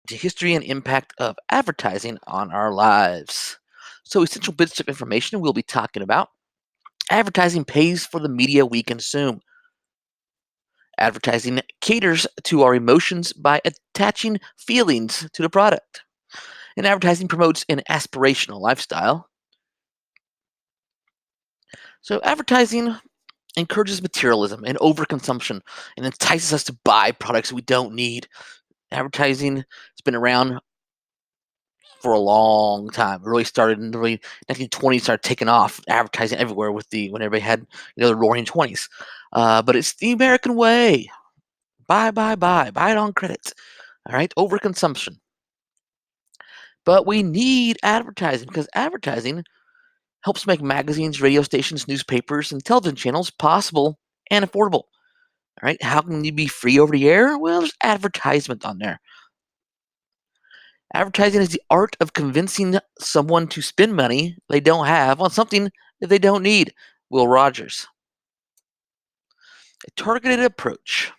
The history and impact of advertising on our lives. So, essential bits of information we'll be talking about. Advertising pays for the media we consume. Advertising caters to our emotions by attaching feelings to the product. And advertising promotes an aspirational lifestyle. So, advertising encourages materialism and overconsumption and entices us to buy products we don't need. Advertising has been around for a long time. It really started in the really 1920s, started taking off, advertising everywhere with the when everybody had the Roaring Twenties. But it's the American way: buy it on credit. All right, overconsumption. But we need advertising because advertising helps make magazines, radio stations, newspapers, and television channels possible and affordable. All right, how can you be free over the air? Well, there's advertisement on there. Advertising is the art of convincing someone to spend money they don't have on something that they don't need. Will Rogers. A targeted approach.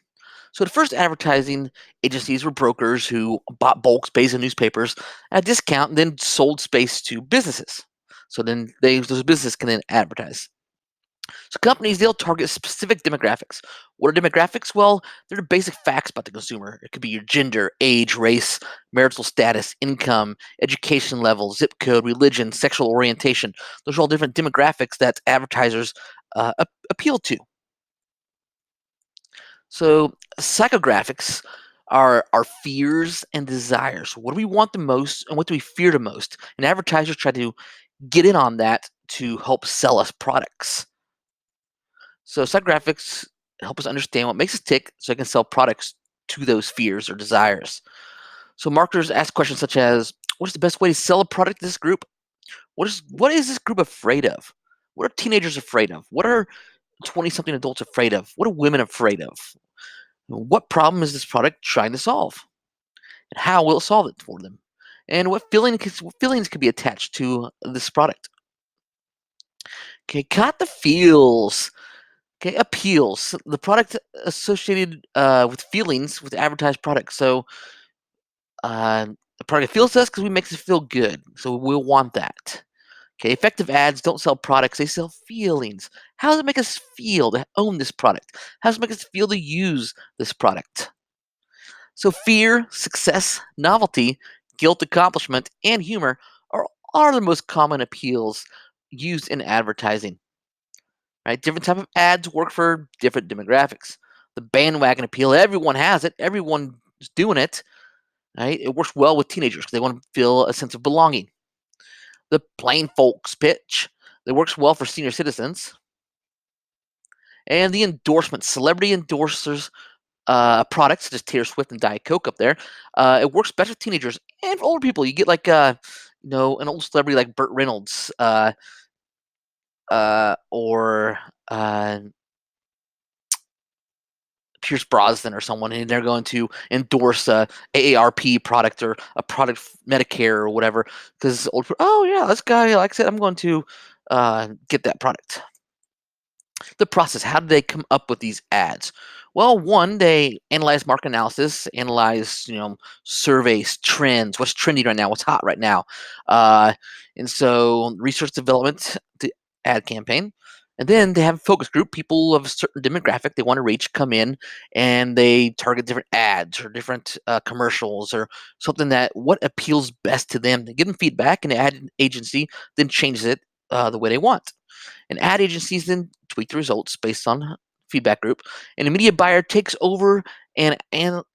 So the first advertising agencies were brokers who bought bulk space in newspapers at a discount and then sold space to businesses. So then those businesses can then advertise. So companies, they'll target specific demographics. What are demographics? Well, they're the basic facts about the consumer. It could be your gender, age, race, marital status, income, education level, zip code, religion, sexual orientation. Those are all different demographics that advertisers appeal to. So psychographics are our fears and desires. What do we want the most and what do we fear the most? And advertisers try to get in on that to help sell us products. So psychographics help us understand what makes us tick so I can sell products to those fears or desires. So marketers ask questions such as, what is the best way to sell a product to this group? What is this group afraid of? What are teenagers afraid of? What are 20 something adults afraid of? What are women afraid of? What problem is this product trying to solve? And how will it solve it for them? And what feelings could be attached to this product? Okay, got the feels. Okay, appeals. The product associated with feelings with advertised products. So the product feels to us because we makes us feel good. So we'll want that. Okay, effective ads don't sell products; they sell feelings. How does it make us feel to own this product? How does it make us feel to use this product? So fear, success, novelty, guilt, accomplishment, and humor are the most common appeals used in advertising. Right? Different type of ads work for different demographics. The bandwagon appeal, everyone has it, everyone's doing it. Right? It works well with teenagers because they want to feel a sense of belonging. The plain folks pitch, that works well for senior citizens. And the endorsement, celebrity endorsers products such as Taylor Swift and Diet Coke up there. It works better with teenagers and for older people. You get like an old celebrity like Burt Reynolds or Pierce Brosnan or someone, and they're going to endorse a AARP product or a product Medicare or whatever because oh yeah, this guy likes it. I'm going to get that product. The process. How did they come up with these ads? Well, one, they analyze market analysis, analyze surveys, trends, what's trending right now, what's hot right now, uh, and so research development, the ad campaign, and then they have a focus group, people of a certain demographic they want to reach, come in and they target different ads or different commercials or something that what appeals best to them. They give them feedback, and the ad agency then changes it the way they want. An ad agencies then tweak the results based on feedback group, and a media buyer takes over and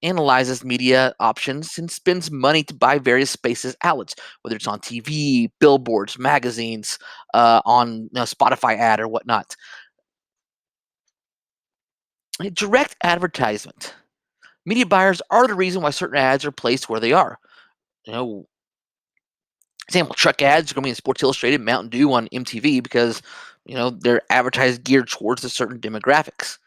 analyzes media options and spends money to buy various spaces outlets, whether it's on TV, billboards, magazines, on Spotify ad or whatnot. Direct advertisement. Media buyers are the reason why certain ads are placed where they are. You know, example, truck ads are going to be in Sports Illustrated, Mountain Dew on MTV because they're advertised geared towards a certain demographics.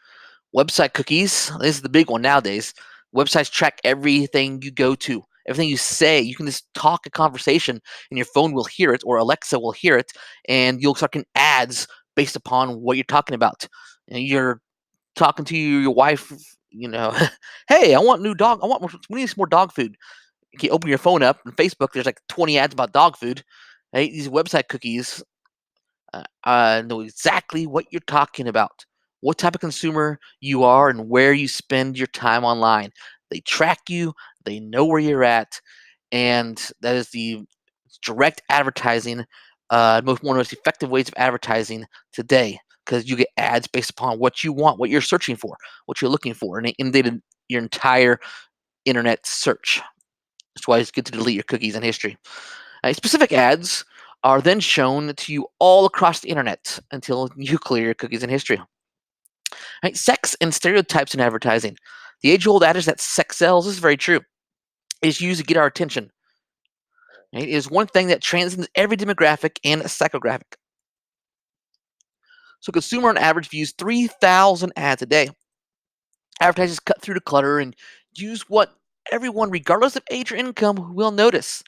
Website cookies, this is the big one nowadays. Websites track everything you go to, everything you say. You can just talk a conversation and your phone will hear it or Alexa will hear it, and you'll start getting ads based upon what you're talking about. And you're talking to your wife, hey, I want new dog. We need some more dog food. You can open your phone up on Facebook. There's like 20 ads about dog food. Right? These website cookies know exactly what you're talking about, what type of consumer you are, and where you spend your time online. They track you. They know where you're at, and that is the direct advertising, one of the most effective ways of advertising today, because you get ads based upon what you want, what you're searching for, what you're looking for, and it inundated your entire internet search. That's why it's good to delete your cookies in history. Specific ads are then shown to you all across the internet until you clear your cookies in history. Right? Sex and stereotypes in advertising. The age-old adage that sex sells is very true. It is used to get our attention. Right? It is one thing that transcends every demographic and psychographic. So, a consumer on average views 3,000 ads a day. Advertisers cut through the clutter and use what everyone, regardless of age or income, will notice.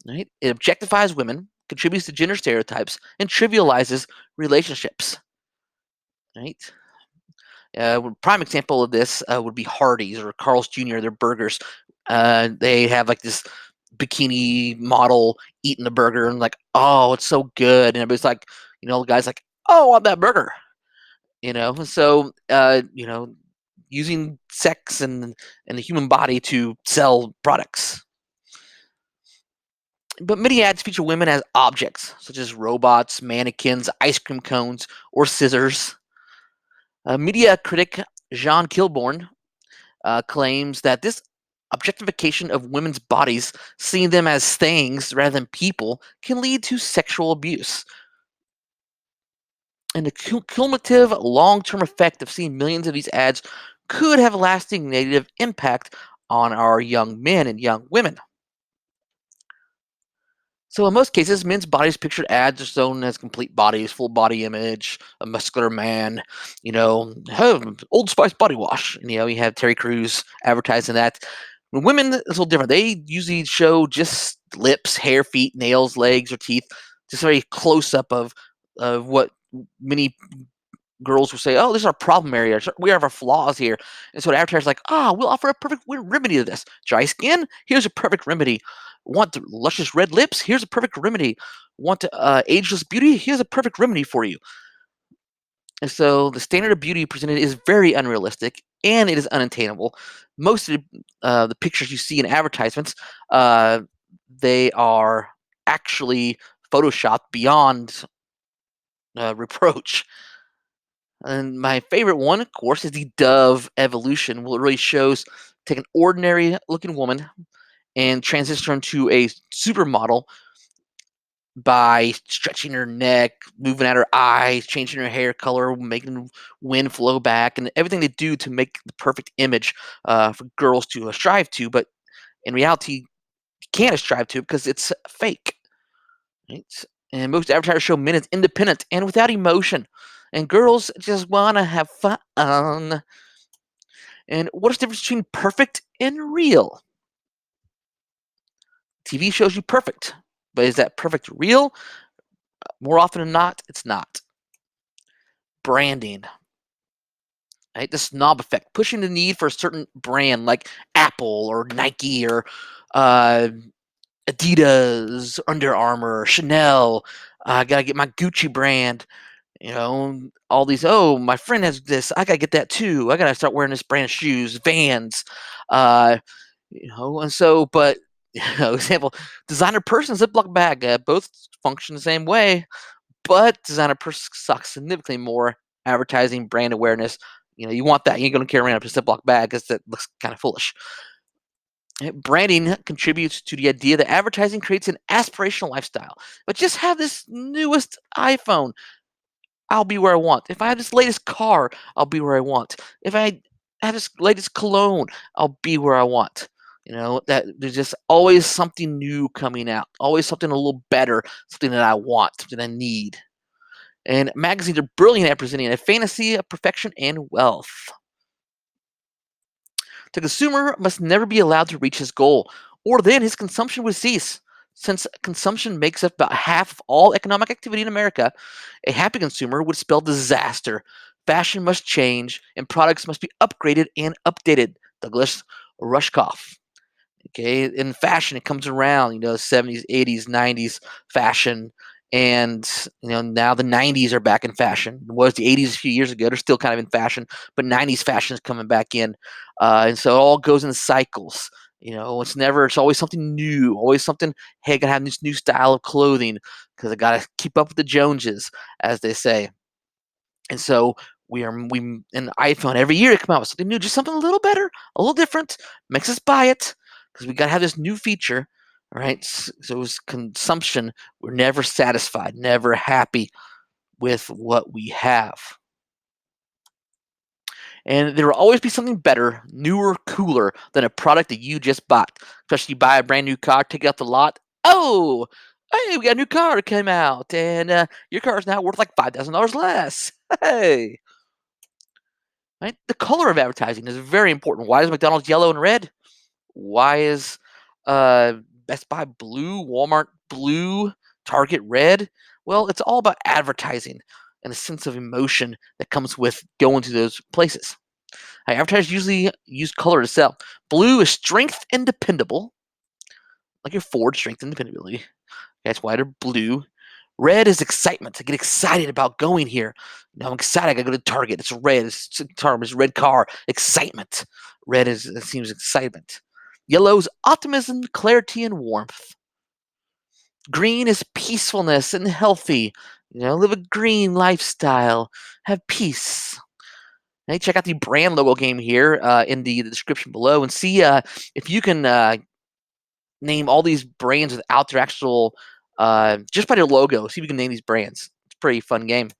Right? It objectifies women, contributes to gender stereotypes, and trivializes relationships. Right? Prime example of this would be Hardee's or Carl's Jr. Their burgers. They have like this bikini model eating the burger and like, oh, it's so good, and everybody's like, the guy's like, oh, I want that burger. So using sex and the human body to sell products. But many ads feature women as objects, such as robots, mannequins, ice cream cones, or scissors. Media critic Jean Kilborn claims that this objectification of women's bodies, seeing them as things rather than people, can lead to sexual abuse. And the cumulative long-term effect of seeing millions of these ads could have a lasting negative impact on our young men and young women. So in most cases, men's bodies pictured ads are shown as complete bodies, full body image, a muscular man, Old Spice body wash. And, you have Terry Crews advertising that. When women, it's a little different. They usually show just lips, hair, feet, nails, legs, or teeth, just a very close up of what many girls will say, oh, this is our problem area. We have our flaws here. And so the advertiser's like, we'll offer a perfect remedy to this. Dry skin? Here's a perfect remedy. Want the luscious red lips? Here's a perfect remedy. Want ageless beauty? Here's a perfect remedy for you. And so the standard of beauty presented is very unrealistic and it is unattainable. Most of the pictures you see in advertisements, they are actually photoshopped beyond reproach. And my favorite one, of course, is the Dove evolution. Well, it really shows take an ordinary looking woman and transition her into a supermodel by stretching her neck, moving out her eyes, changing her hair color, making wind flow back, and everything they do to make the perfect image for girls to strive to. But in reality, you can't strive to because it's fake. Right? And most advertisers show men as independent and without emotion. And girls just want to have fun. And what is the difference between perfect and real? TV shows you perfect, but is that perfect real? More often than not, it's not. Branding, right? The snob effect, pushing the need for a certain brand like Apple or Nike or uh, Adidas, Under Armour, Chanel. I gotta get my Gucci brand. All these. Oh, my friend has this. I gotta get that too. I gotta start wearing this brand of shoes, Vans. Uh, and so, but example, designer purse and Ziploc bag both function the same way, but designer purse sucks significantly more advertising brand awareness. You want that. You ain't gonna carry around a Ziploc bag because that looks kind of foolish. Branding contributes to the idea that advertising creates an aspirational lifestyle. But just have this newest iPhone, I'll be where I want. If I have this latest car, I'll be where I want. If I have this latest cologne, I'll be where I want. That there's just always something new coming out, always something a little better, something that I want, something I need. And magazines are brilliant at presenting a fantasy of perfection and wealth. The consumer must never be allowed to reach his goal, or then his consumption would cease. Since consumption makes up about half of all economic activity in America, a happy consumer would spell disaster. Fashion must change, and products must be upgraded and updated. Douglas Rushkoff. Okay, in fashion, it comes around, 70s, 80s, 90s fashion, and now the 90s are back in fashion. It was the 80s a few years ago; they're still kind of in fashion, but 90s fashion is coming back in, and so it all goes in cycles. It's always something new, always something. Hey, I gotta have this new style of clothing because I gotta keep up with the Joneses, as they say. And so we an iPhone every year to come out with something new, just something a little better, a little different, makes us buy it because we gotta have this new feature, right? So it's consumption. We're never satisfied, never happy with what we have. And there will always be something better, newer, cooler than a product that you just bought. Especially you buy a brand new car, take it out the lot. Oh, hey, we got a new car that came out, and your car is now worth like $5,000 less. Hey, right? The color of advertising is very important. Why is McDonald's yellow and red? Why is uh, Best Buy blue, Walmart blue, Target red? Well, it's all about advertising and the sense of emotion that comes with going to those places. Advertisers usually use color to sell. Blue is strength and dependable, like your Ford strength and dependability. That's why they're blue. Red is excitement. I get excited about going here. I'm excited. I gotta go to Target. It's red. It's a term. It's red car. Excitement. Red is it seems excitement. Yellow's optimism, clarity, and warmth. Green is peacefulness and healthy. Live a green lifestyle. Have peace. Hey, check out the brand logo game here in the description below and see if you can name all these brands without their actual, just by their logo. See if you can name these brands. It's a pretty fun game.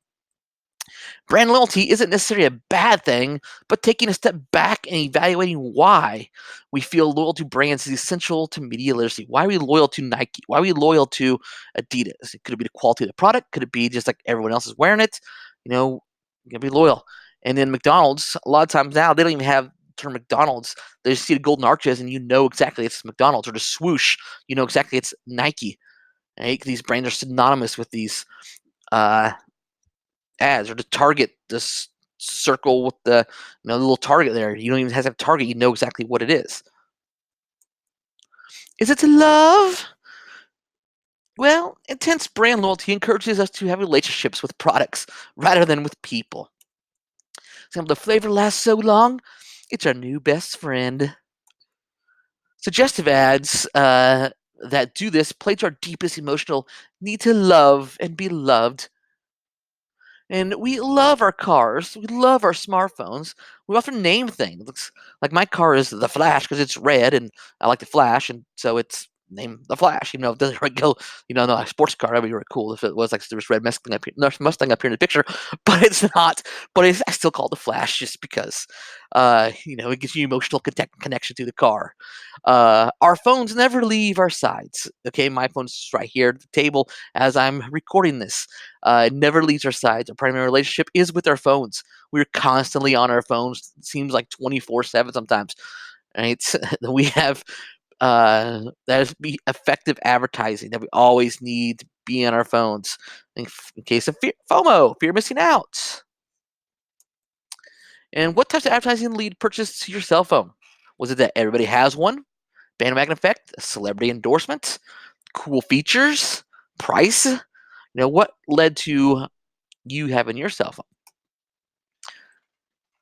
Brand loyalty isn't necessarily a bad thing, but taking a step back and evaluating why we feel loyal to brands is essential to media literacy. Why are we loyal to Nike? Why are we loyal to Adidas? Could it be the quality of the product? Could it be just like everyone else is wearing it? You gotta be loyal. And then McDonald's, a lot of times now, they don't even have the term McDonald's. They just see the golden arches and you know exactly it's McDonald's, or the swoosh, you know exactly it's Nike. Right? These brands are synonymous with these uh, ads, or the Target, this circle with the little Target there. You don't even have to have Target. You know exactly what it is. Is it to love? Well, intense brand loyalty encourages us to have relationships with products rather than with people. Example, the flavor lasts so long, it's our new best friend. Suggestive ads that do this play to our deepest emotional need to love and be loved. And we love our cars. We love our smartphones. We often name things. Like my car is the Flash because it's red and I like the Flash, and so it's named the Flash. Even though it doesn't really go, no, a sports car. That'd be really cool if it was like there was red Mustang up here in the picture, but it's not. But I still call it the Flash just because, it gives you emotional connection to the car. Our phones never leave our sides. Okay, my phone's right here at the table as I'm recording this. It never leaves our sides. Our primary relationship is with our phones. We're constantly on our phones. It seems like 24/7 sometimes. Right? We have that is be effective advertising that we always need to be on our phones in case of FOMO, fear of missing out. And what types of advertising lead purchase to your cell phone? Was it that everybody has one? Bandwagon effect, a celebrity endorsement, cool features, price? What led to you having your cell phone?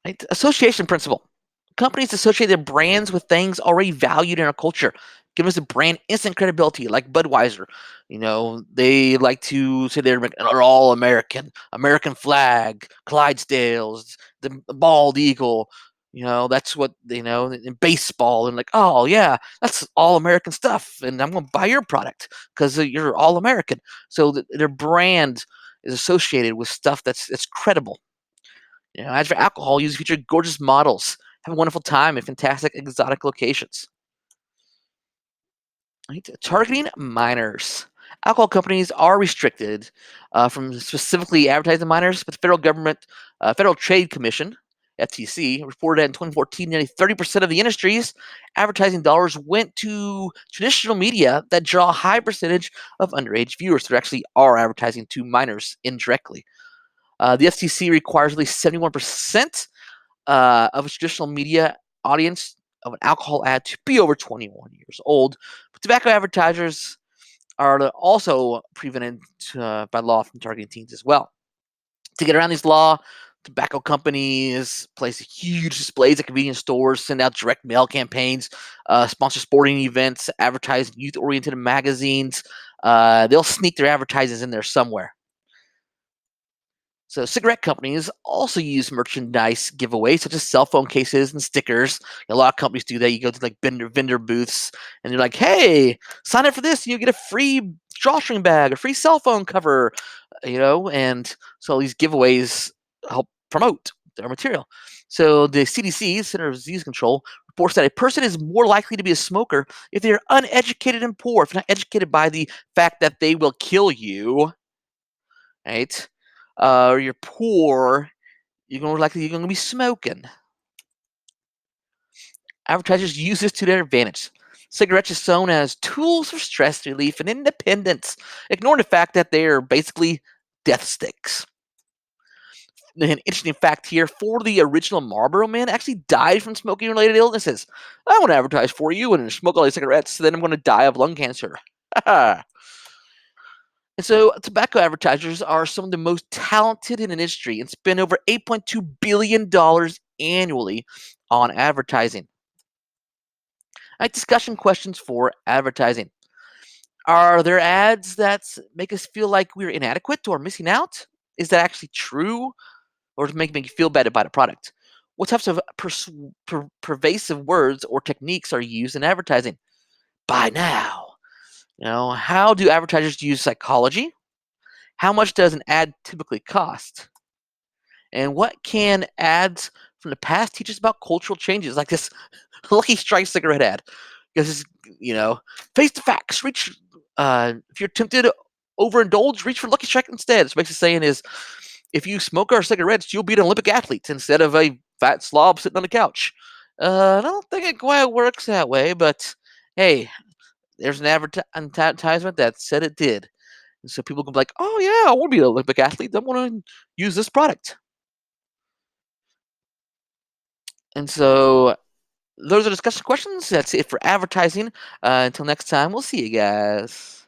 Right? Association principle. Companies associate their brands with things already valued in our culture, giving us a brand instant credibility, like Budweiser. They like to say they're all American, American flag, Clydesdales, the bald eagle. That's what they know in baseball, and like, oh yeah, that's all American stuff, and I'm going to buy your product because you're all American. So their brand is associated with stuff that's credible. As for alcohol, usually feature gorgeous models, have a wonderful time in fantastic exotic locations. Right? Targeting minors. Alcohol companies are restricted from specifically advertising minors, but the federal government, Federal Trade Commission, FTC, reported that in 2014, nearly 30% of the industry's advertising dollars went to traditional media that draw a high percentage of underage viewers. So there actually are advertising to minors indirectly. The FTC requires at least 71% of its traditional media audience of an alcohol ad to be over 21 years old. But tobacco advertisers are also prevented by law from targeting teens as well. To get around these law, tobacco companies place huge displays at convenience stores, send out direct mail campaigns, sponsor sporting events, advertise youth-oriented magazines. They'll sneak their advertisements in there somewhere. So cigarette companies also use merchandise giveaways such as cell phone cases and stickers. A lot of companies do that. You go to like vendor booths and you're like, "Hey, sign up for this, and you get a free drawstring bag, a free cell phone cover," And so these giveaways help promote their material. So the CDC, Center for Disease Control, reports that a person is more likely to be a smoker if they are uneducated and poor, if not educated by the fact that they will kill you, right? Or you're poor, you're gonna be smoking. Advertisers use this to their advantage. Cigarettes are shown as tools for stress relief and independence, ignoring the fact that they are basically death sticks. An interesting fact here: for the original Marlboro Man actually died from smoking related illnesses. I want to advertise for you and smoke all these cigarettes, then I'm going to die of lung cancer. And so, tobacco advertisers are some of the most talented in the industry and spend over $8.2 billion annually on advertising. All right, discussion questions for advertising. Are there ads that make us feel like we're inadequate or missing out? Is that actually true, or to make you feel bad about a product? What types of pervasive words or techniques are used in advertising? Buy now. How do advertisers use psychology? How much does an ad typically cost? And what can ads from the past teach us about cultural changes, like this Lucky Strike cigarette ad? Because face the facts. Reach if you're tempted to overindulge, reach for Lucky Strike instead. So basically saying is, if you smoke our cigarettes, you'll be an Olympic athlete instead of a fat slob sitting on the couch. I don't think it quite works that way, but hey, there's an advertisement that said it did. And so people can be like, oh, yeah, I want to be an Olympic athlete. I want to use this product. And so those are discussion questions. That's it for advertising. Until next time, we'll see you guys.